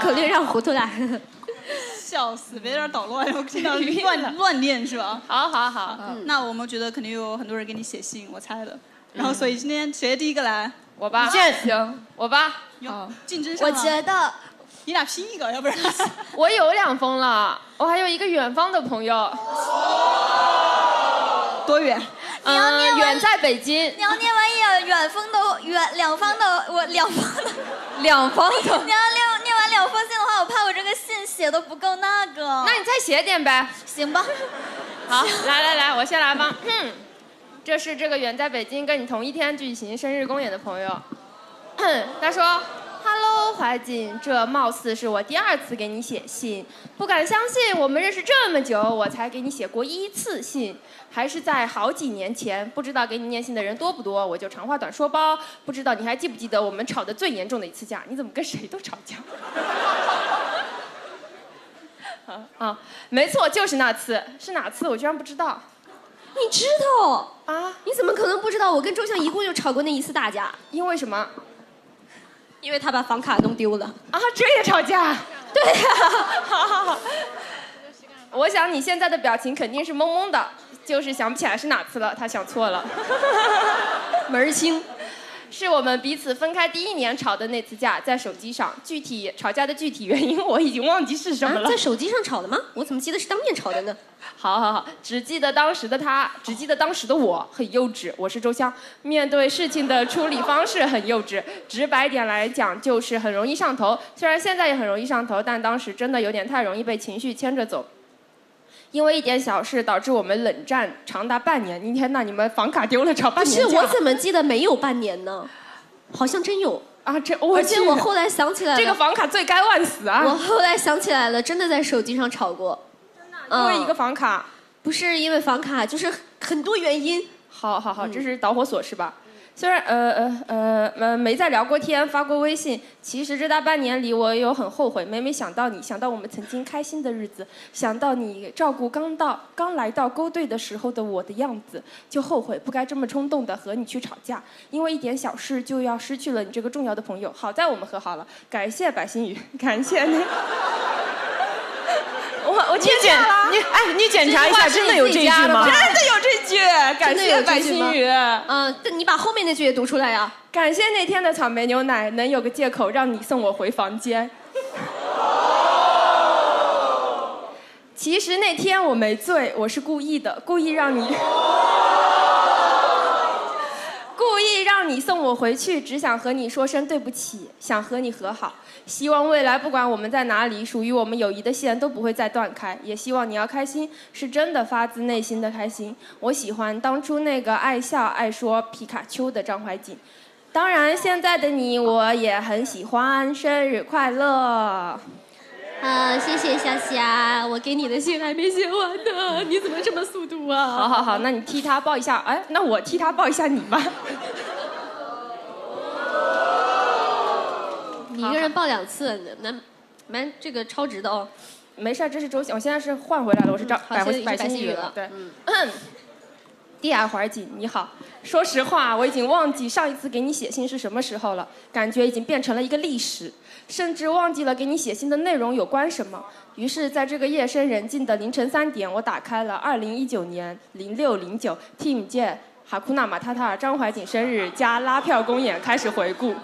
口令让糊涂了。笑死，别在这儿捣乱，我听到乱念是吧？好，那我们觉得肯定有很多人给你写信，我猜的。然后所以今天谁第一个来？我吧。行，我吧。竞争上我觉得你俩拼一个，要不然我有2封了，我还有一个远方的朋友。多远？远在北京。你要念完远方的两方的。你要念完2封信的话，我怕我这个信写的不够那个。那你再写点呗。行吧。好，来，我先来吧。这是这个远在北京跟你同一天举行生日公演的朋友。他说 ：“Hello， 怀瑾，这貌似是我第2次给你写信，不敢相信我们认识这么久，我才给你写过1次信，还是在好几年前。不知道给你念信的人多不多，我就长话短说吧。不知道你还记不记得我们吵得最严重的一次架？你怎么跟谁都吵架？”没错，就是那次。是哪次？我居然不知道。你知道啊？你怎么可能不知道？我跟周翔一共就吵过那1次大架。因为什么？因为他把房卡弄丢了。啊，这也吵架？对呀。好。我想你现在的表情肯定是懵懵的，就是想不起来是哪次了。他想错了。门儿清。是我们彼此分开第1年吵的那次架，在手机上。具体吵架的具体原因我已经忘记是什么了。在手机上吵的吗？我怎么记得是当面吵的呢？好，只记得当时的我很幼稚。我是周湘，面对事情的处理方式很幼稚。直白点来讲，就是很容易上头。虽然现在也很容易上头，但当时真的有点太容易被情绪牵着走。因为一点小事导致我们冷战长达半年。你天哪，你们房卡丢了吵半年架？不是，我怎么记得没有半年呢？好像真有啊！而且我后来想起来了，这个房卡罪该万死啊！我后来想起来了，真的在手机上吵过。真的？因为一个房卡？不是因为房卡，就是很多原因。好，这是导火索是吧？虽然没再聊过天，发过微信。其实这大半年里，我有很后悔，每每想到你，想到我们曾经开心的日子，想到你照顾刚来到勾兑的时候的我的样子，就后悔不该这么冲动的和你去吵架，因为一点小事就要失去了你这个重要的朋友。好在我们和好了，感谢白星宇，感谢你。我你检查一下，真的有这句吗？真的有这句，感谢白星宇。你把后面那句也读出来呀。感谢那天的草莓牛奶，能有个借口让你送我回房间。其实那天我没醉，我是故意的，故意让你送我回去，只想和你说声对不起，想和你和好。希望未来不管我们在哪里，属于我们友谊的线都不会再断开。也希望你要开心，是真的发自内心的开心。我喜欢当初那个爱笑爱说皮卡丘的张怀瑾。当然，现在的你我也很喜欢，生日快乐！谢谢夏夏，我给你的信还没写完呢，你怎么这么速度啊？好，那你替他报一下，那我替他报一下你吧。你一个人报2次，蛮这个超值的哦。没事，这是周翔，我现在是换回来了，我是白星宇了。对。Dear 怀瑾，你好。说实话，我已经忘记上一次给你写信是什么时候了，感觉已经变成了一个历史，甚至忘记了给你写信的内容有关什么。于是，在这个夜深人静的凌晨3点，我打开了2019年0609 Team 界哈库纳马塔塔张怀瑾生日加拉票公演开始回顾。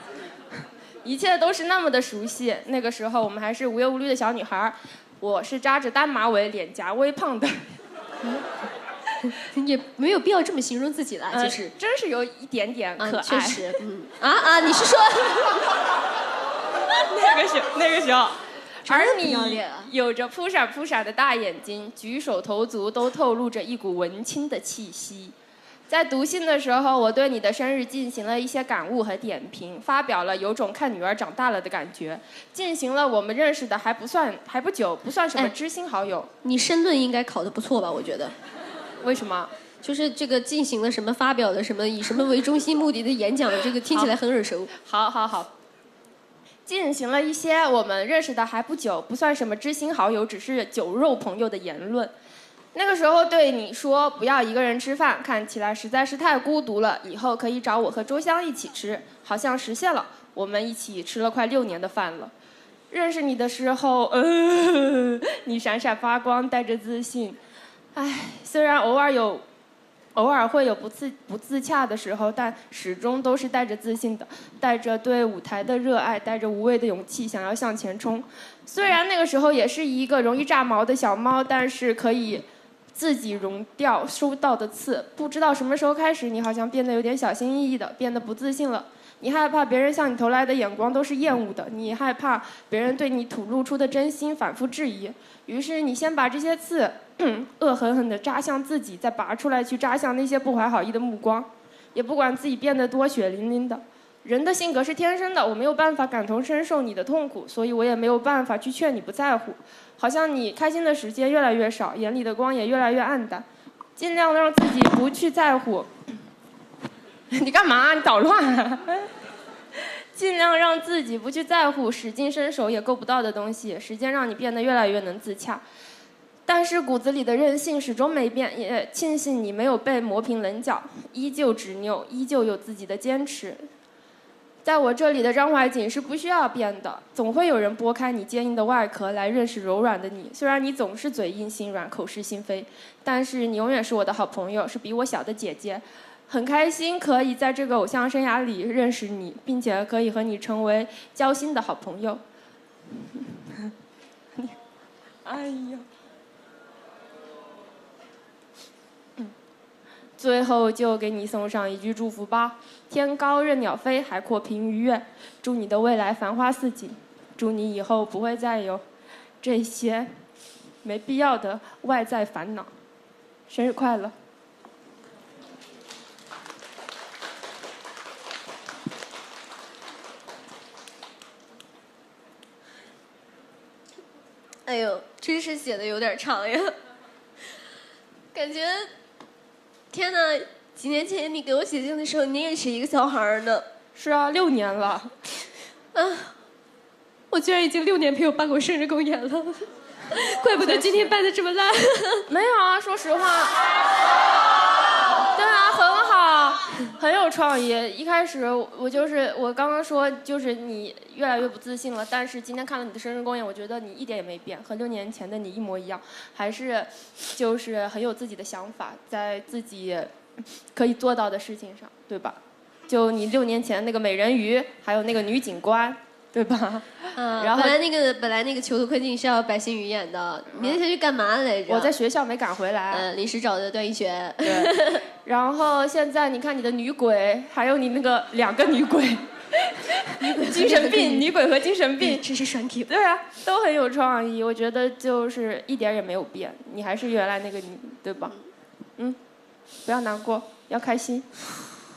一切都是那么的熟悉。那个时候我们还是无忧无虑的小女孩，我是扎着单马尾、脸颊微胖的。也没有必要这么形容自己了，其实真是有一点点可爱。确实，你是说那个时候，而你有着扑闪扑闪的大眼睛，举手投足都透露着一股文青的气息。在读信的时候，我对你的生日进行了一些感悟和点评，发表了有种看女儿长大了的感觉，进行了我们认识的还不久，不算什么知心好友。你申论应该考得不错吧？我觉得。为什么？就是这个进行了什么，发表了什么，以什么为中心目的的演讲，这个听起来很耳熟。好。进行了一些我们认识的还不久，不算什么知心好友，只是酒肉朋友的言论。那个时候对你说不要一个人吃饭，看起来实在是太孤独了，以后可以找我和周湘一起吃，好像实现了，我们一起吃了快6年的饭了。认识你的时候，你闪闪发光，带着自信。虽然偶尔会有不自洽的时候，但始终都是带着自信的，带着对舞台的热爱，带着无畏的勇气，想要向前冲。虽然那个时候也是一个容易炸毛的小猫，但是可以自己融掉收到的刺。不知道什么时候开始，你好像变得有点小心翼翼的，变得不自信了。你害怕别人向你投来的眼光都是厌恶的，你害怕别人对你吐露出的真心反复质疑，于是你先把这些刺恶狠狠地扎向自己，再拔出来去扎向那些不怀好意的目光，也不管自己变得多血淋淋的。人的性格是天生的，我没有办法感同身受你的痛苦，所以我也没有办法去劝你不在乎。好像你开心的时间越来越少，眼里的光也越来越暗淡，尽量让自己不去在乎。你干嘛？你捣乱！尽量让自己不去在乎，使劲伸手也够不到的东西。时间让你变得越来越能自洽，但是骨子里的韧性始终没变。也庆幸你没有被磨平棱角，依旧执拗，依旧有自己的坚持。在我这里的张怀瑾是不需要变的，总会有人拨开你坚硬的外壳来认识柔软的你。虽然你总是嘴硬心软，口是心非，但是你永远是我的好朋友，是比我小的姐姐。很开心可以在这个偶像生涯里认识你，并且可以和你成为交心的好朋友。哎呀，最后就给你送上一句祝福吧：天高任鸟飞，海阔凭鱼跃。祝你的未来繁花似锦，祝你以后不会再有这些没必要的外在烦恼。生日快乐！哎呦，真是写的有点长呀，感觉，天哪！几年前你给我写信的时候，你也是一个小孩呢。是啊，6年了。我居然已经6年没有办过生日公演了，怪不得今天办的这么烂。没有啊，说实话。对啊，很好，很有创意。一开始我刚刚说就是你越来越不自信了，但是今天看了你的生日公演，我觉得你一点也没变，和6年前的你一模一样，还是就是很有自己的想法，在自己可以做到的事情上，对吧？就你6年前那个美人鱼，还有那个女警官，对吧？然后本来那个囚徒困境是要白星宇演的，你那天去干嘛来着？我在学校没赶回来。临时找的段奕璇。对。然后现在你看你的女鬼，还有你那个2个女鬼，精神病女鬼和精神病，真是栓 Q。对啊，都很有创意，我觉得就是一点也没有变，你还是原来那个你，对吧？不要难过，要开心，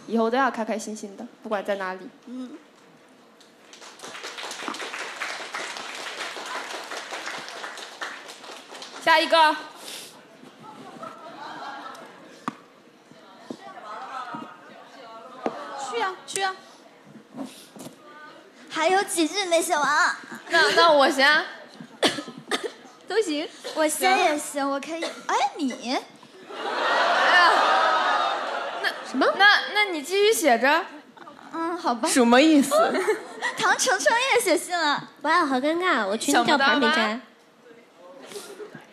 以后都要开开心心的，不管在哪里。下一个。去啊。还有几句没写完。那我先。都行。我先也行，我可以。哎，你？哎呀，什么？那你继续写着。好吧。什么意思？唐程程也写信了。哇，好尴尬，我群里吊牌没摘。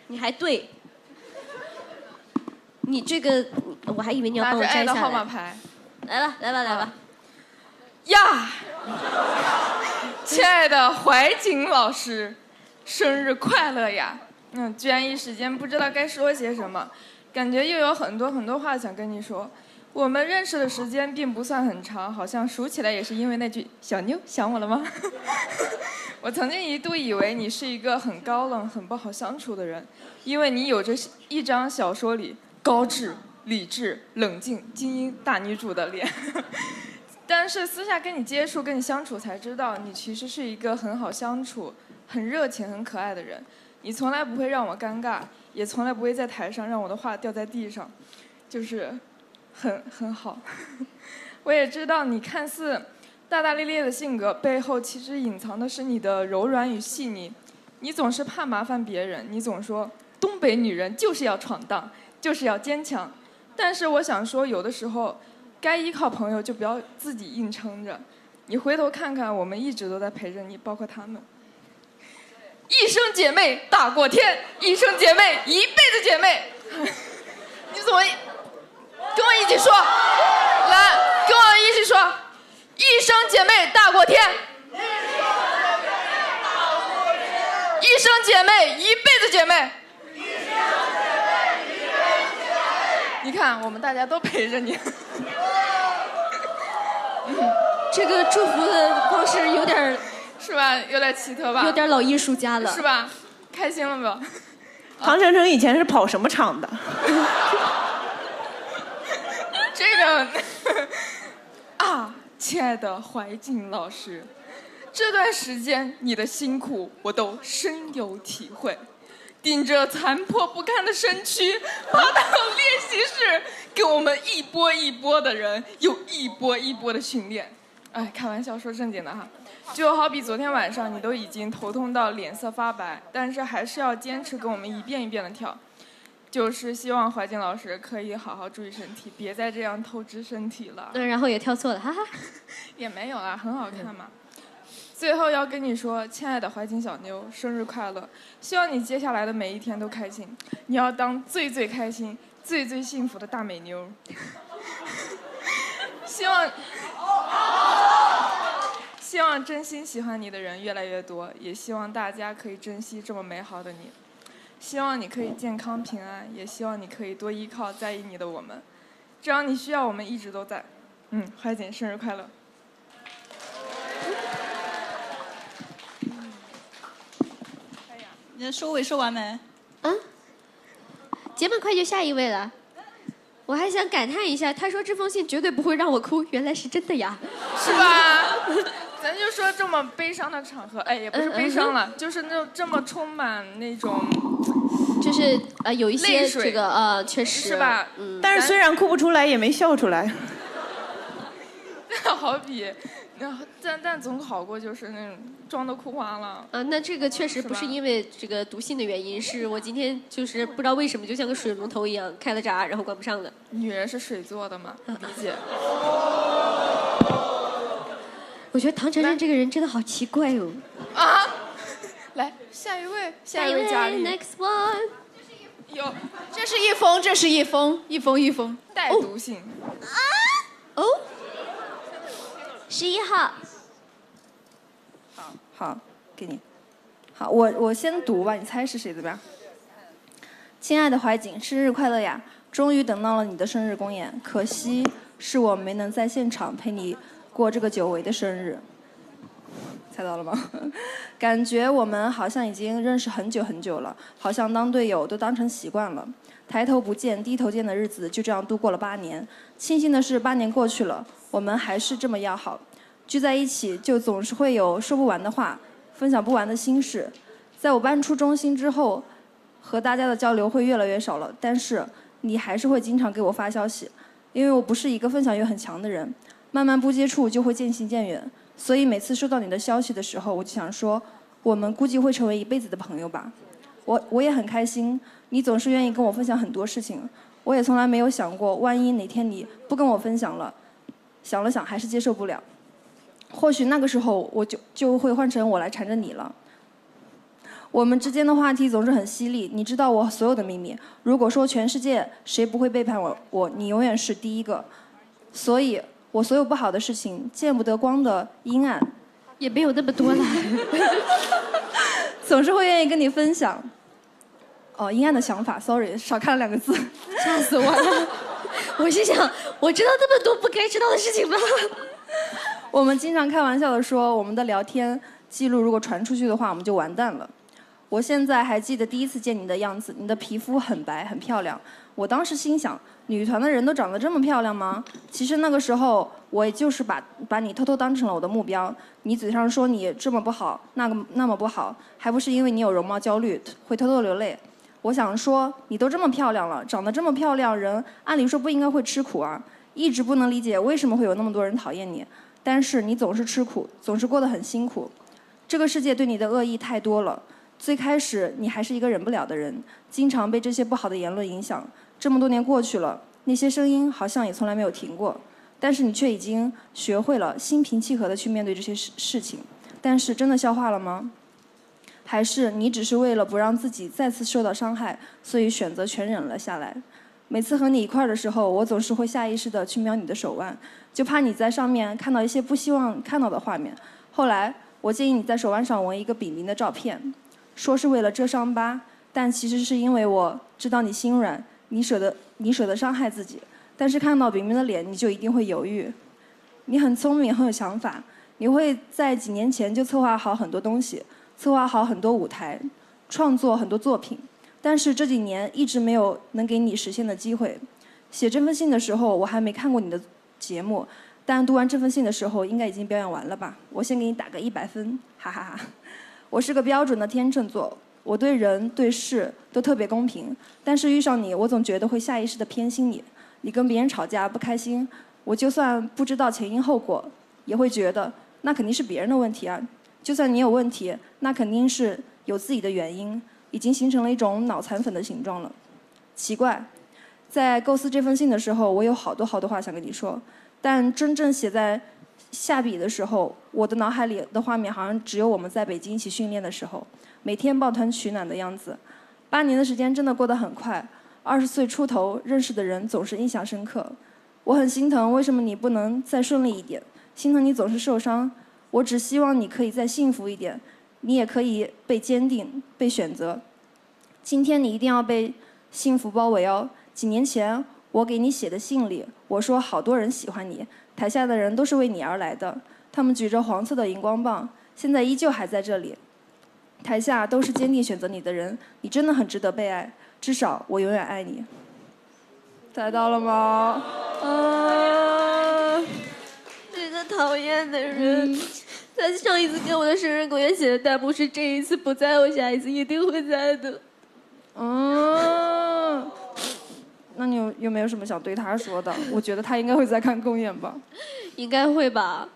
你还对。你这个，我还以为你要帮我摘下来。拿着爱的号码牌。来吧。呀，亲爱的怀瑾老师，生日快乐呀！居然一时间不知道该说些什么，感觉又有很多话想跟你说。我们认识的时间并不算很长，好像数起来也是因为那句“小妞想我了吗？”我曾经一度以为你是一个很高冷、很不好相处的人，因为你有着一张小说里高智、理智、冷静、精英大女主的脸。但是私下跟你接触、跟你相处才知道，你其实是一个很好相处、很热情、很可爱的人。你从来不会让我尴尬，也从来不会在台上让我的话掉在地上，就是很好。我也知道你看似大大咧咧的性格背后，其实隐藏的是你的柔软与细腻。你总是怕麻烦别人，你总说东北女人就是要闯荡，就是要坚强。但是我想说，有的时候该依靠朋友就不要自己硬撑着。你回头看看，我们一直都在陪着你，包括他们。一生姐妹大过天，一生姐妹一辈子姐妹。你怎么跟我一起说？来，跟我一起说，一生姐妹大过天，一生姐妹一辈子姐妹。你看，我们大家都陪着你。这个祝福的方式有点是吧？有点奇特吧？有点老艺术家了，是吧？开心了吧？唐丞丞以前是跑什么场的？这个啊，亲爱的怀瑾老师，这段时间你的辛苦我都深有体会。顶着残破不堪的身躯爬到练习室，给我们一波一波的人有一波一波的训练。哎，开玩笑，说正经的哈。就好比昨天晚上你都已经头痛到脸色发白，但是还是要坚持跟我们一遍一遍的跳。就是希望怀瑾老师可以好好注意身体，别再这样透支身体了。然后也跳错了，哈哈。也没有啦，很好看嘛。最后要跟你说，亲爱的怀瑾小妞，生日快乐！希望你接下来的每一天都开心，你要当最最开心、最最幸福的大美妞。希望真心喜欢你的人越来越多，也希望大家可以珍惜这么美好的你。希望你可以健康平安，也希望你可以多依靠在意你的我们，只要你需要，我们一直都在。怀瑾生日快乐！你的收尾收完没？节目快就下一位了。我还想感叹一下，他说这封信绝对不会让我哭，原来是真的呀，是吧？咱就说这么悲伤的场合，也不是悲伤了，就是这么充满那种，就是有一些这个确实是吧？但是虽然哭不出来，也没笑出来。好比，但总好过就是那种妆都哭花了。那这个确实不是因为这个读信的原因，是我今天就是不知道为什么就像个水龙头一样开了闸，然后关不上了。女人是水做的嘛，理解。我觉得唐丞丞这个人真的好奇怪哦。来，下一位佳丽。 Next one。有，这是一封，这是一封，一封。带读信。哦。11号。好，给你。好，我先读吧，你猜是谁的吧？亲爱的怀瑾，生日快乐呀！终于等到了你的生日公演，可惜是我没能在现场陪你过这个久违的生日。猜到了吗？感觉我们好像已经认识很久很久了，好像当队友都当成习惯了。抬头不见低头见的日子就这样度过了8年。庆幸的是8年过去了，我们还是这么要好，聚在一起就总是会有说不完的话，分享不完的心事。在我搬出中心之后，和大家的交流会越来越少了，但是你还是会经常给我发消息，因为我不是一个分享欲很强的人，慢慢不接触就会渐行渐远，所以每次收到你的消息的时候，我就想说，我们估计会成为一辈子的朋友吧。我也很开心，你总是愿意跟我分享很多事情，我也从来没有想过，万一哪天你不跟我分享了，想了想还是接受不了，或许那个时候我就会换成我来缠着你了。我们之间的话题总是很犀利，你知道我所有的秘密。如果说全世界谁不会背叛我，你永远是第一个。所以，我所有不好的事情，见不得光的阴暗，也没有那么多了，总是会愿意跟你分享。阴暗的想法 ，sorry， 少看了2个字，吓死我了。我心想，我知道那么多不该知道的事情吗？我们经常开玩笑的说，我们的聊天记录如果传出去的话，我们就完蛋了。我现在还记得第一次见你的样子，你的皮肤很白很漂亮。我当时心想，女团的人都长得这么漂亮吗？其实那个时候，我也就是把你偷偷当成了我的目标。你嘴上说你这么不好，那么不好，还不是因为你有容貌焦虑，会偷偷流泪。我想说，你都这么漂亮了，长得这么漂亮，人按理说不应该会吃苦啊。一直不能理解为什么会有那么多人讨厌你，但是你总是吃苦，总是过得很辛苦。这个世界对你的恶意太多了。最开始你还是一个忍不了的人，经常被这些不好的言论影响。这么多年过去了，那些声音好像也从来没有停过，但是你却已经学会了心平气和地去面对这些事情。但是真的消化了吗？还是你只是为了不让自己再次受到伤害，所以选择全忍了下来？每次和你一块儿的时候，我总是会下意识地去瞄你的手腕，就怕你在上面看到一些不希望看到的画面。后来，我建议你在手腕上纹一个饼饼的照片，说是为了遮伤疤，但其实是因为我知道你心软，你舍得伤害自己。但是看到饼饼的脸，你就一定会犹豫。你很聪明，很有想法，你会在几年前就策划好很多东西，策划好很多舞台，创作很多作品。但是这几年一直没有能给你实现的机会。写这封信的时候，我还没看过你的节目，但读完这封信的时候，应该已经表演完了吧？我先给你打个100分，哈哈哈。我是个标准的天秤座，我对人对事都特别公平，但是遇上你，我总觉得会下意识地偏心你。你跟别人吵架不开心，我就算不知道前因后果，也会觉得那肯定是别人的问题啊。就算你有问题，那肯定是有自己的原因。已经形成了一种脑残粉的形状了。奇怪，在构思这封信的时候，我有好多话想跟你说，但真正写在下笔的时候，我的脑海里的画面好像只有我们在北京一起训练的时候，每天抱团取暖的样子。8年的时间真的过得很快，20岁出头认识的人总是印象深刻。我很心疼，为什么你不能再顺利一点？心疼你总是受伤，我只希望你可以再幸福一点。你也可以被坚定，被选择。今天你一定要被幸福包围哦。几年前我给你写的信里，我说好多人喜欢你，台下的人都是为你而来的，他们举着黄色的荧光棒，现在依旧还在这里。台下都是坚定选择你的人，你真的很值得被爱，至少我永远爱你。猜到了吗？这个讨厌的人。他上一次给我的生日公演写的弹幕是这一次不在，我下一次一定会在的。那你有没有什么想对他说的？我觉得他应该会在看公演吧。应该会吧。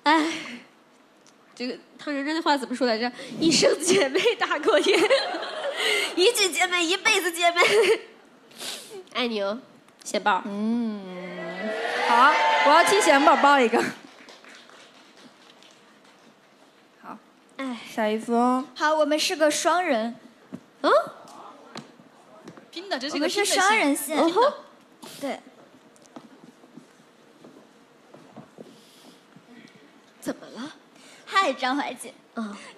哎，这个唐人这话怎么说来着？一生姐妹大过年，一句姐妹一辈子姐妹。爱你哦，显宝。好啊，我要替显宝抱一个。下一封。好，我们是个双人。拼的，这是我们是一个拼的信双人信。对。怎么了？嗨，张怀瑾。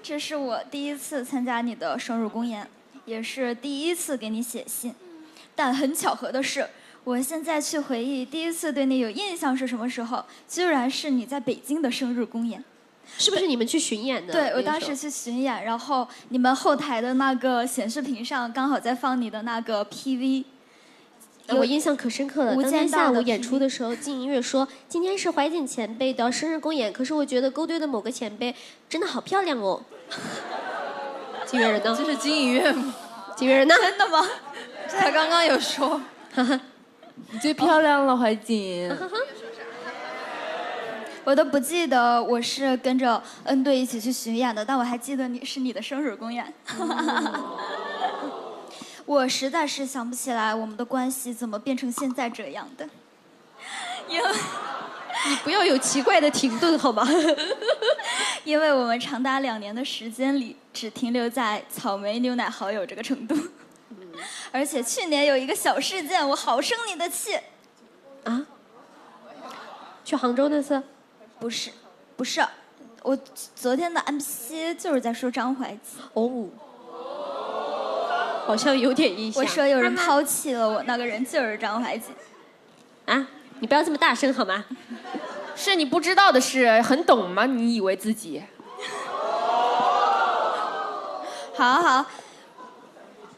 这是我第一次参加你的生日公演，也是第一次给你写信。但很巧合的是，我现在去回忆第一次对你有印象是什么时候，居然是你在北京的生日公演。是不是你们去巡演的？对，我当时去巡演，然后你们后台的那个显示屏上刚好在放你的那个 PV。我印象可深刻了。当天下午演出的时候，金音乐说今天是怀瑾前辈的生日公演，可是我觉得勾兑的某个前辈真的好漂亮哦。金月人呢？这是金影院吗？金月人呢？真的吗？他刚刚有说，你最漂亮了，怀瑾。我都不记得我是跟着N队一起去巡演的，但我还记得你的生日公演。我实在是想不起来我们的关系怎么变成现在这样的。因为你不要有奇怪的停顿好吗？因为我们长达2年的时间里，只停留在草莓牛奶好友这个程度。而且去年有一个小事件，我好生你的气。啊？去杭州那次？不是，我昨天的 MC 就是在说张怀瑾。好像有点印象。我说有人抛弃了我，那个人就是张怀瑾。啊，你不要这么大声好吗？是你不知道的事，很懂吗？你以为自己？好，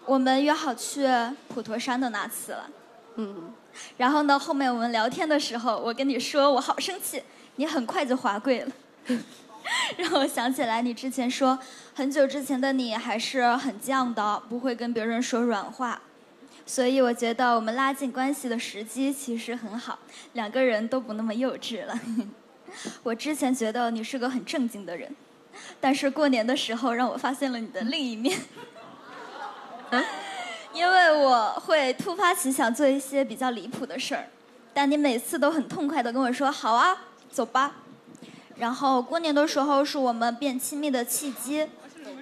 我们约好去普陀山的那次了。然后呢，后面我们聊天的时候，我跟你说我好生气，你很快就滑跪了。让我想起来你之前说，很久之前的你还是很犟的，不会跟别人说软话。所以我觉得我们拉近关系的时机其实很好，2个人都不那么幼稚了。我之前觉得你是个很正经的人，但是过年的时候让我发现了你的另一面。因为我会突发奇想做一些比较离谱的事儿，但你每次都很痛快地跟我说好啊，走吧。然后过年的时候是我们变亲密的契机，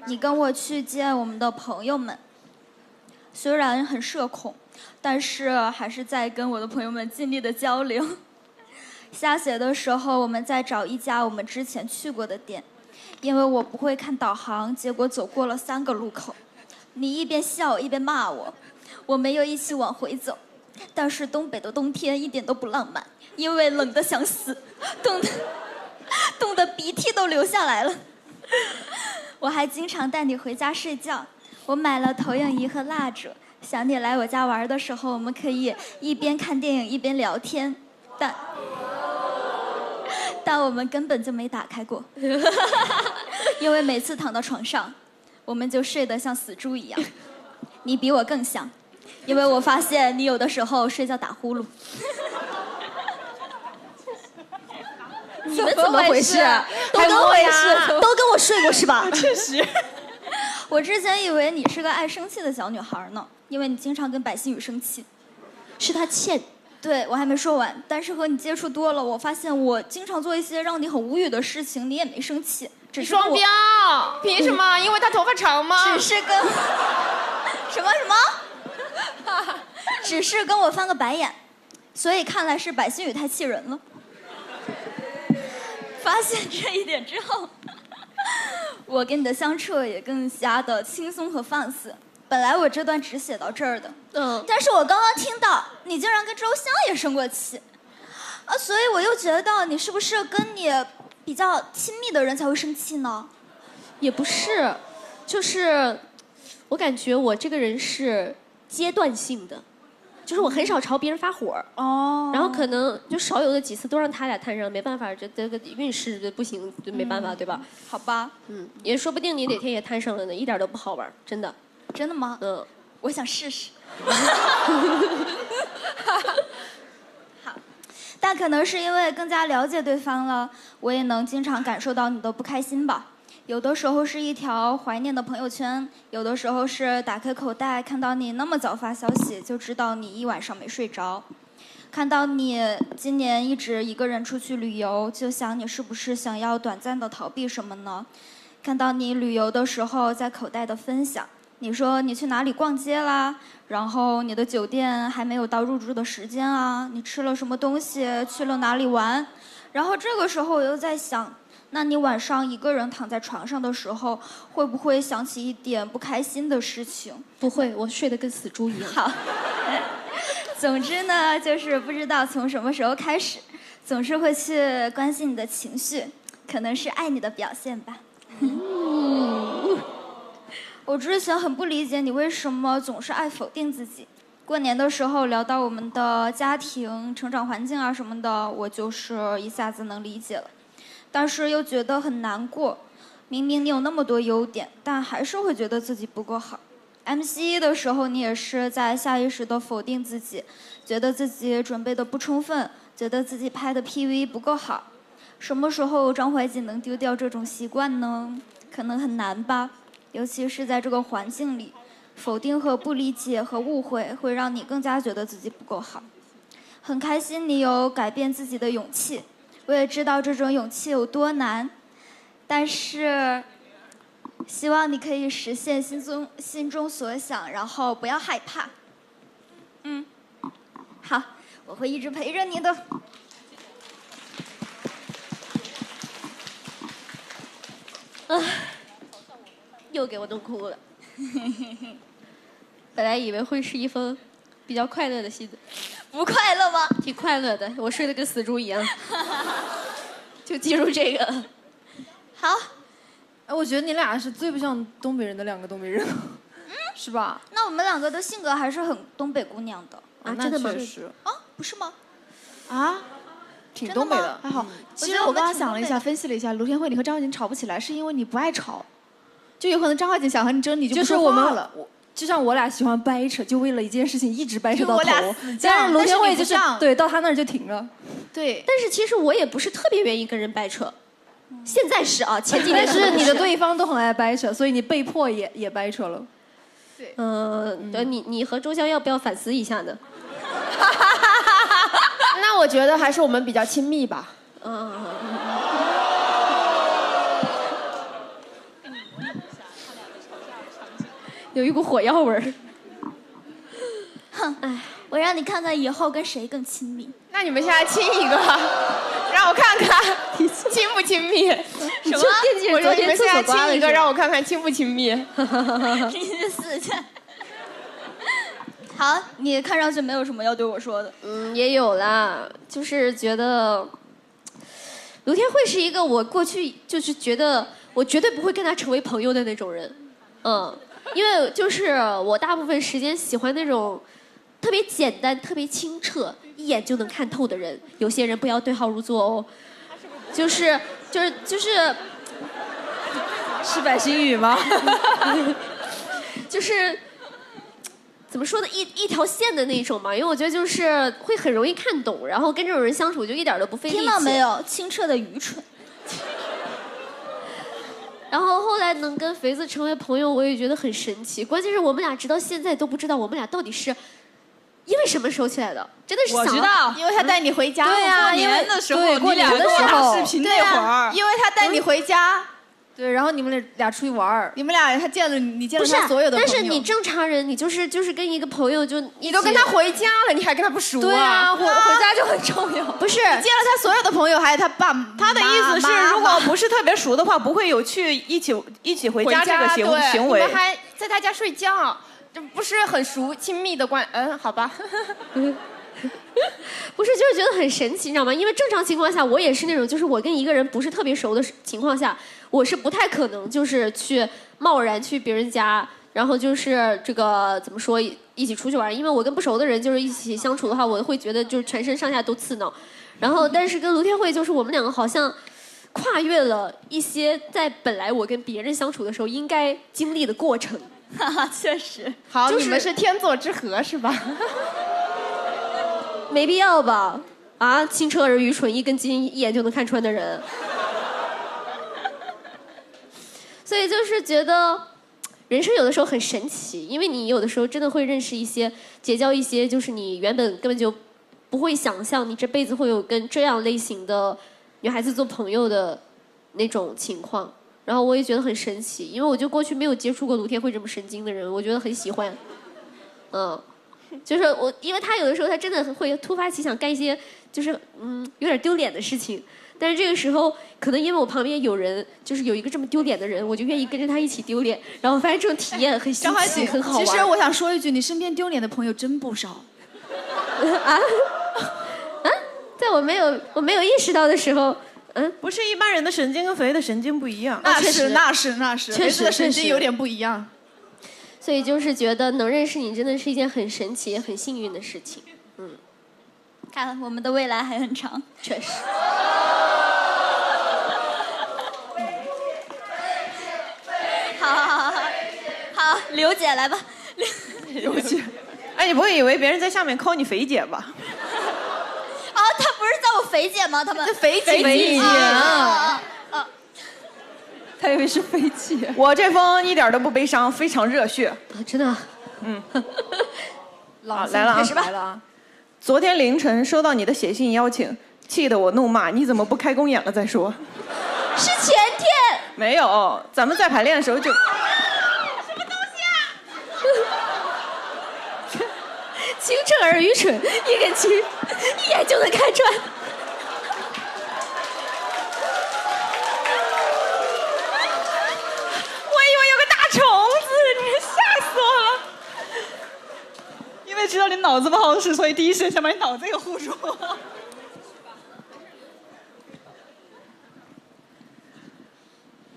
你跟我去见我们的朋友们，虽然很社恐，但是还是在跟我的朋友们尽力的交流。下雪的时候，我们在找一家我们之前去过的店，因为我不会看导航，结果走过了3个路口。你一边笑一边骂我，我没有一起往回走。但是东北的冬天一点都不浪漫，因为冷得想死，冻得鼻涕都流下来了。我还经常带你回家睡觉，我买了投影仪和蜡烛，想你来我家玩的时候，我们可以一边看电影一边聊天，但我们根本就没打开过，因为每次躺到床上，我们就睡得像死猪一样。你比我更像，因为我发现你有的时候睡觉打呼噜。你们怎么回事？都跟我睡过是吧？确实。我之前以为你是个爱生气的小女孩呢，因为你经常跟白新宇生气。是他欠。对，我还没说完。但是和你接触多了，我发现我经常做一些让你很无语的事情，你也没生气。只是双标，凭什么？因为他头发长吗？只是跟什么？只是跟我翻个白眼，所以看来是白新宇太气人了。发现这一点之后，我跟你的相处也更加的轻松和放肆。本来我这段只写到这儿的，但是我刚刚听到你竟然跟周湘也生过气，所以我又觉得你是不是跟你比较亲密的人才会生气呢？也不是，就是我感觉我这个人是阶段性的，就是我很少朝别人发火然后可能就少有的几次都让他俩摊上，没办法，这个运势不行，就没办法，对吧？好吧，也说不定你哪天也摊上了呢，一点都不好玩，真的。真的吗？我想试试。好，但可能是因为更加了解对方了，我也能经常感受到你的不开心吧。有的时候是一条怀念的朋友圈，有的时候是打开口袋看到你那么早发消息，就知道你一晚上没睡着。看到你今年一直一个人出去旅游，就想你是不是想要短暂的逃避什么呢？看到你旅游的时候在口袋的分享，你说你去哪里逛街啦，然后你的酒店还没有到入住的时间啊，你吃了什么东西，去了哪里玩，然后这个时候我又在想，那你晚上一个人躺在床上的时候，会不会想起一点不开心的事情？不会，我睡得跟死猪一样。好，总之呢，就是不知道从什么时候开始，总是会去关心你的情绪，可能是爱你的表现吧。我之前很不理解你为什么总是爱否定自己。过年的时候聊到我们的家庭、成长环境啊什么的，我就是一下子能理解了，但是又觉得很难过。明明你有那么多优点，但还是会觉得自己不够好。MC 的时候，你也是在下意识地否定自己，觉得自己准备的不充分，觉得自己拍的 PV 不够好。什么时候张怀瑾能丢掉这种习惯呢？可能很难吧。尤其是在这个环境里，否定和不理解和误会会让你更加觉得自己不够好。很开心你有改变自己的勇气，我也知道这种勇气有多难，但是希望你可以实现心中所想，然后不要害怕。好，我会一直陪着你的。又给我弄哭了。本来以为会是一封比较快乐的信，不快乐吗？挺快乐的，我睡得跟死猪一样。就记住这个。好。我觉得你俩是最不像东北人的2个东北人，是吧？那我们2个的性格还是很东北姑娘的啊，真的吗？不是吗？啊？挺东北的，还好。其实我刚刚想了一下，分析了一下，卢天慧你和张慧瑾吵不起来，是因为你不爱吵，就有可能张慧瑾想和你争，你就不说话了。就像我俩喜欢掰扯，就为了一件事情一直掰扯到头。但是卢天慧就是对，到他那儿就停了。对。但是其实我也不是特别愿意跟人掰扯，现在是啊，前几年是你的对方都很爱掰扯，所以你被迫也掰扯了。对。你和周湘要不要反思一下呢？那我觉得还是我们比较亲密吧。有一股火药味儿。哼，哎，我让你看看以后跟谁更亲密。那你们现在亲一个，让我看看亲不亲密？什么？我说你们现在亲一个，让我看看亲不亲密？你去死去！好，你看上去没有什么要对我说的。也有啦，就是觉得卢天慧是一个我过去就是觉得我绝对不会跟他成为朋友的那种人，因为就是我大部分时间喜欢那种特别简单、特别清澈、一眼就能看透的人。有些人不要对号入座哦，就是是百心语吗？就是怎么说呢，一条线的那种嘛，因为我觉得就是会很容易看懂，然后跟这种人相处就一点都不费力气。听到没有？清澈的愚蠢。然后后来能跟肥子成为朋友，我也觉得很神奇。关键是我们俩直到现在都不知道我们俩到底是因为什么熟起来的，真的是我知道，因为他带你回家。对呀，过年的时候，对，过年的时候，视频那会儿，因为他带你回家。对，然后你们俩出去玩儿，你们俩他见了你见了他所有的朋友。但是你正常人，你就是跟一个朋友就你都跟他回家了，你还跟他不熟啊？对啊，回家就很重要。不是，你见了他所有的朋友，还有他爸妈。他的意思是，如果不是特别熟的话，不会有去一起回家这个行为。你们还在他家睡觉，这不是很熟亲密的关？好吧。不是，就是觉得很神奇，你知道吗？因为正常情况下，我也是那种，就是我跟一个人不是特别熟的情况下，我是不太可能就是去贸然去别人家，然后就是这个怎么说一起出去玩，因为我跟不熟的人就是一起相处的话，我会觉得就是全身上下都刺挠。然后，但是跟卢天慧就是我们两个好像跨越了一些在本来我跟别人相处的时候应该经历的过程。哈哈，确实。好，你们是天作之合是吧？没必要吧？啊，清澈而愚蠢，一根筋，一眼就能看穿的人。所以就是觉得，人生有的时候很神奇，因为你有的时候真的会认识一些、结交一些，就是你原本根本就不会想象你这辈子会有跟这样类型的女孩子做朋友的那种情况。然后我也觉得很神奇，因为我就过去没有接触过卢天慧这么神经的人，我觉得很喜欢。就是我，因为他有的时候他真的会突发奇想干一些就是有点丢脸的事情，但是这个时候可能因为我旁边有人，就是有一个这么丢脸的人，我就愿意跟着他一起丢脸，然后发现这种体验很新奇，很好玩。其实我想说一句，你身边丢脸的朋友真不少。在我没有意识到的时候，不是一般人的神经跟肥的神经不一样。那是，确实的神经有点不一样。所以就是觉得能认识你真的是一件很神奇、很幸运的事情。看我们的未来还很长。确实。好，刘姐来吧。刘姐，哎，你不会以为别人在下面 call 你肥姐吧？啊，他不是叫我肥姐吗？他们肥姐啊。他以为是飞姐。我这封一点都不悲伤，非常热血。真的。好，来了啊！来了啊！昨天凌晨收到你的写信邀请，气得我怒骂你怎么不开公演了再说。是前天。没有，咱们在排练的时候就。什么东西啊？清澈而愚蠢，一根筋，一眼就能看穿。因为知道你脑子不好使，所以第一时间想把你脑子给护住。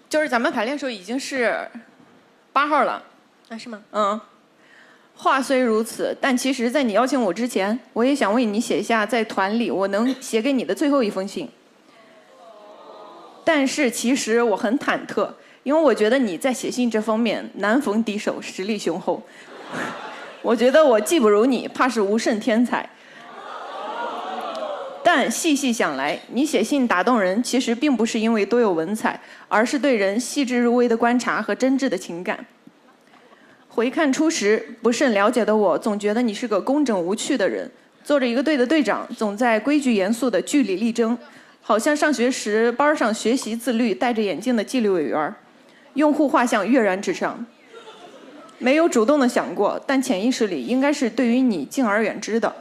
就是咱们排练的时候已经是8号了。啊，是吗？话虽如此，但其实在你邀请我之前，我也想为你写下在团里我能写给你的最后一封信。但是其实我很忐忑，因为我觉得你在写信这方面难逢敌手，实力雄厚。我觉得我技不如你，怕是无甚天才。但细细想来，你写信打动人，其实并不是因为多有文采，而是对人细致入微的观察和真挚的情感。回看初时，不甚了解的我，总觉得你是个工整无趣的人，做着一个队的队长，总在规矩严肃的据理力争，好像上学时班上学习自律、戴着眼镜的纪律委员，用户画像跃然纸上。没有主动的想过，但潜意识里应该是对于你敬而远之的。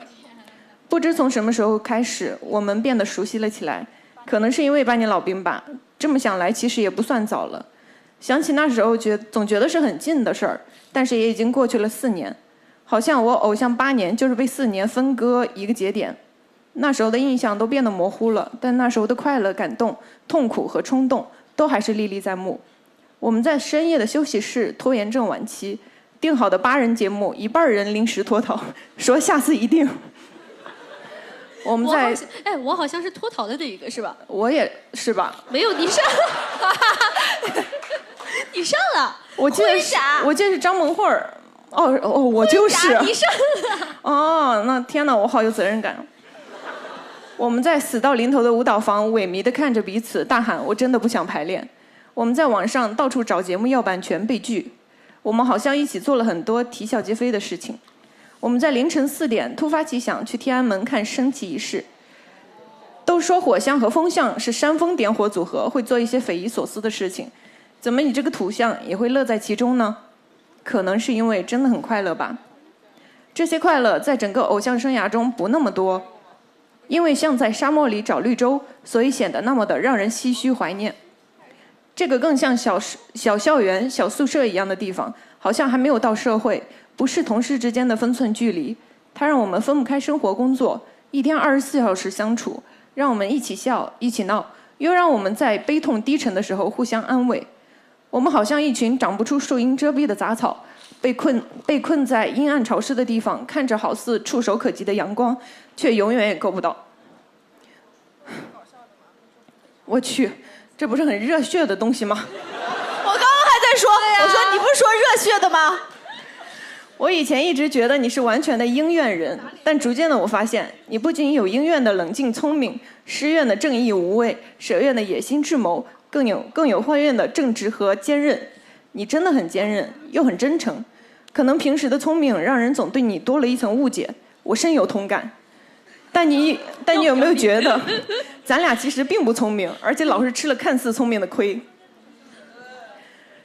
不知从什么时候开始，我们变得熟悉了起来，可能是因为8年老兵吧。这么想来，其实也不算早了。想起那时候总觉得是很近的事儿，但是也已经过去了4年，好像我偶像8年就是被4年分割一个节点。那时候的印象都变得模糊了，但那时候的快乐、感动、痛苦和冲动都还是历历在目。我们在深夜的休息室，拖延症晚期，定好的8人节目，一半人临时脱逃，说下次一定。我们在我好像是脱逃的那一个是吧？我也是吧？没有，你上，你上了。我记得是张萌慧儿。哦，我就是。你上了。哦，那天哪，我好有责任感。我们在死到临头的舞蹈房，萎靡地看着彼此，大喊：“我真的不想排练。”我们在网上到处找节目要版权被拒。我们好像一起做了很多啼笑皆非的事情。我们在凌晨4点突发奇想去天安门看升旗仪式。都说火象和风象是煽风点火组合，会做一些匪夷所思的事情。怎么你这个土象也会乐在其中呢？可能是因为真的很快乐吧。这些快乐在整个偶像生涯中不那么多。因为像在沙漠里找绿洲，所以显得那么的让人唏嘘怀念。这个更像小校园、小宿舍一样的地方，好像还没有到社会，不是同事之间的分寸距离。它让我们分不开生活工作，一天24小时相处，让我们一起笑、一起闹，又让我们在悲痛低沉的时候互相安慰。我们好像一群长不出树荫遮蔽的杂草，被困在阴暗潮湿的地方，看着好似触手可及的阳光，却永远也够不到。我去，这不是很热血的东西吗？我刚刚还在说，我说你不是说热血的吗？我以前一直觉得你是完全的应怨人，但逐渐的我发现，你不仅有应怨的冷静聪明，施怨的正义无畏，舍怨的野心智谋，更有换怨的正直和坚韧。你真的很坚韧，又很真诚。可能平时的聪明让人总对你多了一层误解，我深有同感。但你有没有觉得，咱俩其实并不聪明，而且老是吃了看似聪明的亏？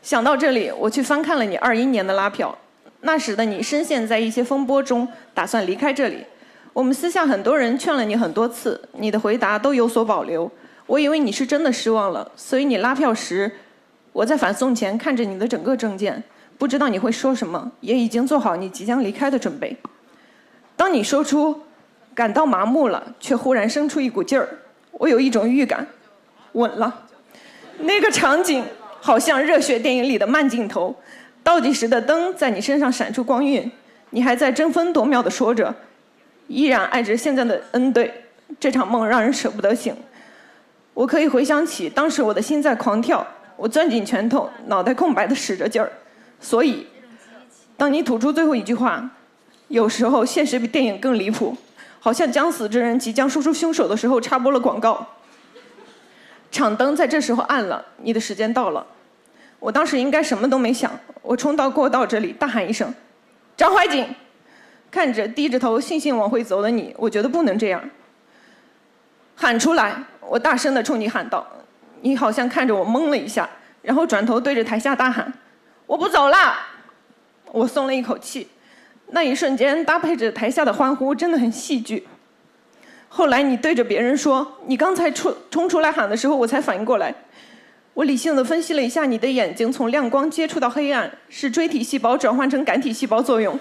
想到这里，我去翻看了你21年的拉票。那时的你深陷在一些风波中，打算离开这里。我们私下很多人劝了你很多次，你的回答都有所保留。我以为你是真的失望了，所以你拉票时，我在反送前看着你的整个证件，不知道你会说什么，也已经做好你即将离开的准备。当你说出感到麻木了，却忽然生出一股劲儿，我有一种预感，稳了。那个场景好像热血电影里的慢镜头，倒计时的灯在你身上闪出光晕，你还在争分夺秒地说着，依然爱着现在的恩对，这场梦让人舍不得醒。我可以回想起当时我的心在狂跳，我攥紧拳头，脑袋空白地使着劲儿。所以当你吐出最后一句话，有时候现实比电影更离谱，好像将死之人即将说出凶手的时候插播了广告。场灯在这时候暗了，你的时间到了。我当时应该什么都没想，我冲到过道这里大喊一声，张怀瑾。看着低着头悻悻往回走的你，我觉得不能这样。喊出来，我大声地冲你喊道。你好像看着我懵了一下，然后转头对着台下大喊，我不走啦。我松了一口气，那一瞬间搭配着台下的欢呼真的很戏剧。后来你对着别人说，你刚才冲出来喊的时候我才反应过来。我理性地分析了一下你的眼睛从亮光接触到黑暗，是锥体细胞转换成杆体细胞作用，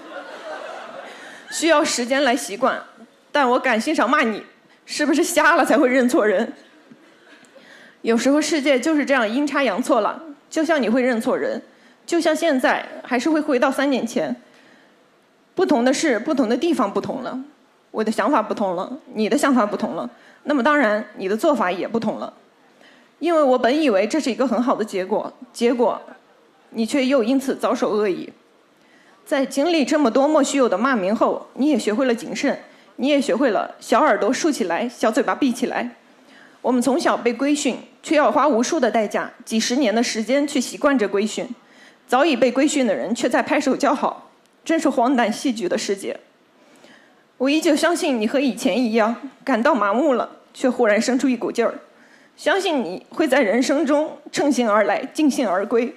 需要时间来习惯。但我感性上骂你，是不是瞎了才会认错人？有时候世界就是这样阴差阳错了，就像你会认错人，就像现在还是会回到3年前。不同的是，不同的地方不同了，我的想法不同了，你的想法不同了，那么当然你的做法也不同了。因为我本以为这是一个很好的结果，你却又因此遭受恶意。在经历这么多莫须有的骂名后，你也学会了谨慎，你也学会了小耳朵竖起来，小嘴巴闭起来。我们从小被规训，却要花无数的代价，几十年的时间去习惯这规训。早已被规训的人却在拍手叫好，真是荒诞戏剧的世界。我依旧相信你和以前一样，感到麻木了，却忽然生出一股劲儿。相信你会在人生中乘兴而来，尽兴而归。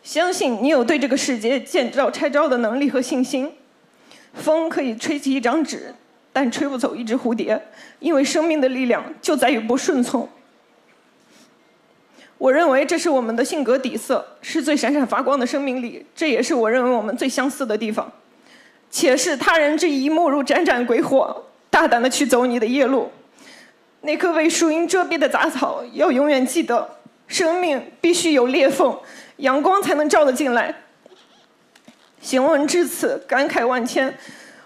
相信你有对这个世界见招拆招的能力和信心。风可以吹起一张纸，但吹不走一只蝴蝶，因为生命的力量就在于不顺从。我认为这是我们的性格底色，是最闪闪发光的生命力，这也是我认为我们最相似的地方。且视他人之一目如盏盏鬼火，大胆地去走你的夜路。那棵为树荫遮蔽的杂草，要永远记得，生命必须有裂缝，阳光才能照得进来。行文至此，感慨万千，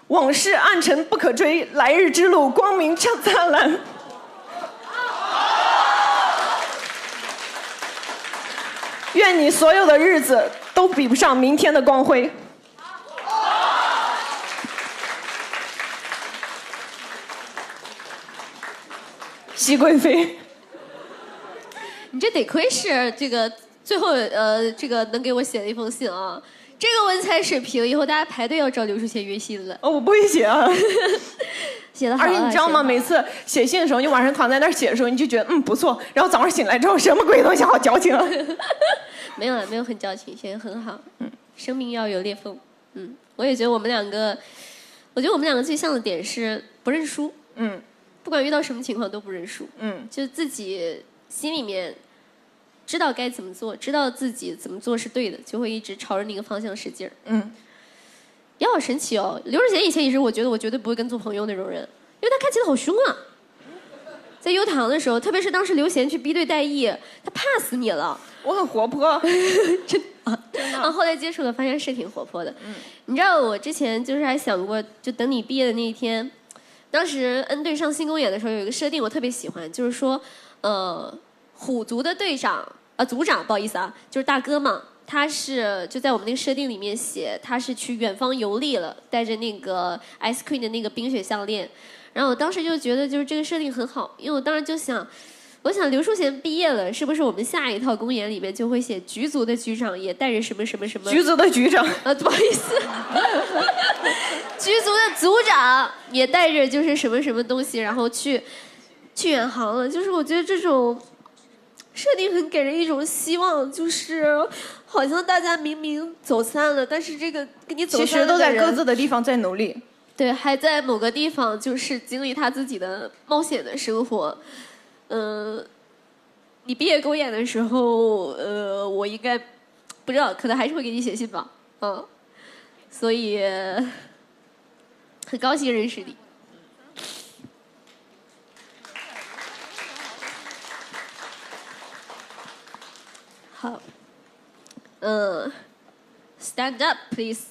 往事暗沉不可追，来日之路光明灿烂。愿你所有的日子都比不上明天的光辉。熹贵妃，你这得亏是这个最后这个能给我写了一封信啊。这个文采水平，以后大家排队要找刘淑贤约信了。哦，我不会写啊，写的好。而且你知道吗？每次写信的时候，你晚上躺在那儿写的时候，你就觉得不错，然后早上醒来之后，什么鬼东西好矫情啊！没有了，没有很矫情，写的很好。生命要有裂缝。我也觉得我们两个，我觉得我们两个最像的点是不认输。不管遇到什么情况都不认输。就自己心里面知道该怎么做，知道自己怎么做是对的，就会一直朝着那个方向使劲儿。也好神奇哦，刘志贤以前也是我觉得我绝对不会跟做朋友那种人，因为他看起来好凶啊。在优唐的时候，特别是当时刘贤去逼对戴艺，他怕死你了。我很活泼，真的。后来接触了，发现是挺活泼的。你知道我之前就是还想过，就等你毕业的那一天，当时 N 队上新公演的时候有一个设定我特别喜欢，就是说，虎族的队长组长，不好意思啊，就是大哥嘛，他是就在我们那个设定里面写，他是去远方游历了，带着那个 Ice Queen 的那个冰雪项链。然后我当时就觉得就是这个设定很好，因为我当时就想，我想刘淑贤毕业了，是不是我们下一套公演里面就会写局族的局长也带着什么什么什么？局族的局长不好意思，局族的组长也带着就是什么什么东西，然后去远航了。就是我觉得这种设定很给人一种希望，就是好像大家明明走散了，但是这个跟你走散了的人其实都在各自的地方在努力。对，还在某个地方就是经历他自己的冒险的生活。你毕业公演的时候，我应该不知道，可能还是会给你写信吧。所以很高兴认识你。好，stand up please。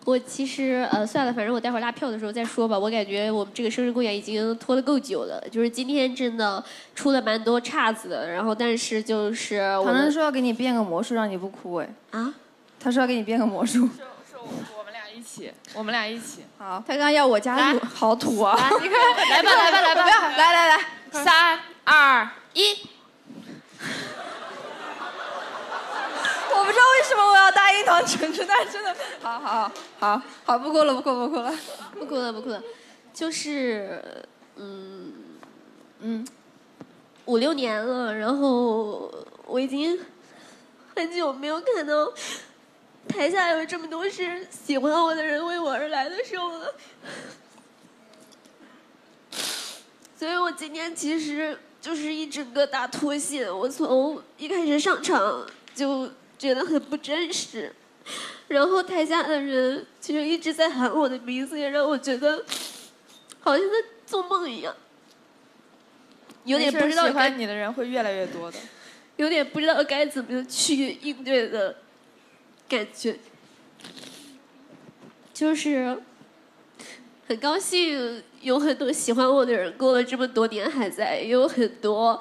我其实算了，反正我待会儿拉票的时候再说吧。我感觉我们这个生日公演已经拖得够久了，就是今天真的出了蛮多岔子的。然后但是就是唐人说要给你变个魔术让你不哭哎。他说要给你变个魔术。是我们俩一起，我们俩一起。好，他刚刚要我加入，好土啊！你看，来吧，不要，来，3、2、1。我不知道为什么我要答应唐晨晨，但是真的，好，不哭了，不哭了，就是5、6年了，然后我已经很久没有看到台下有这么多是喜欢我的人为我而来的时候了，所以我今天其实就是一整个大脱线，我从一开始上场就觉得很不真实，然后台下的人其实一直在喊我的名字，也让我觉得好像在做梦一样，有点不知道喜欢你的人会越来越多的，有点不知道该怎么去应对的感觉，就是很高兴有很多喜欢我的人，过了这么多年还在，也有很多。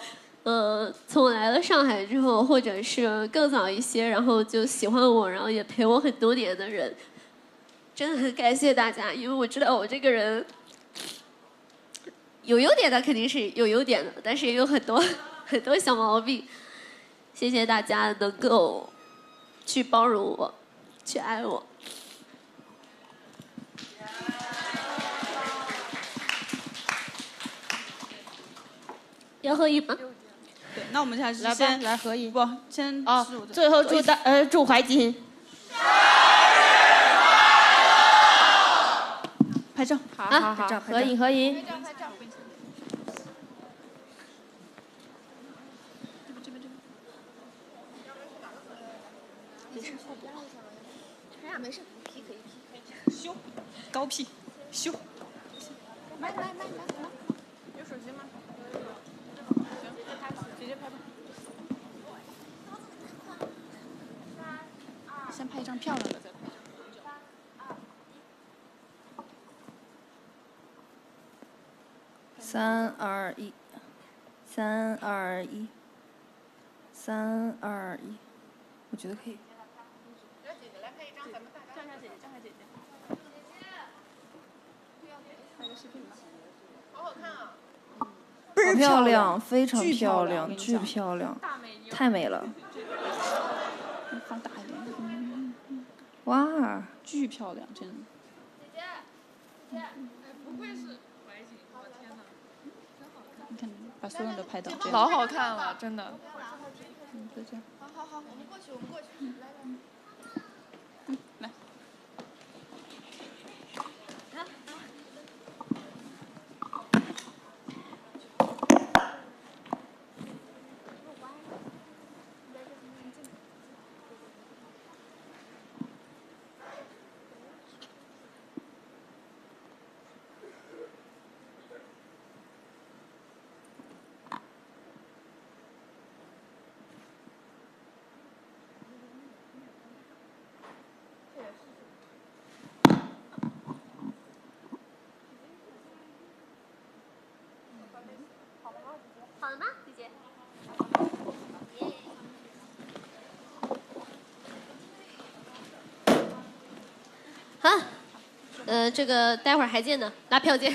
从来了上海之后，或者是更早一些，然后就喜欢我，然后也陪我很多年的人，真的很感谢大家，因为我知道我这个人有优点的肯定是有优点的，但是也有很多小毛病。谢谢大家能够去包容我，去爱我。要合影吗？对，那我们还是来吧，先来合影。不，先哦，最后祝怀瑾拍照。好，合影合影。没事，P可以 P。修，高 P， 修。来，有手机吗？行，直接拍吧。先拍一张漂亮的，再拍。3、2、1，3、2、1，3、2、1，我觉得可以。来拍一张，咱们大家。叫下姐姐。拍个视频吧。好好看啊！好漂亮，非常漂亮，巨漂亮，太美了。放大一点。哇，巨漂亮，真的。姐姐，不愧是怀瑾，我天哪，真好看！你看，把所有人都拍到。老好看了，真的。就这样。好，我们过去。来。来。好了吗，姐姐？好，这个待会儿还见呢，拉票见。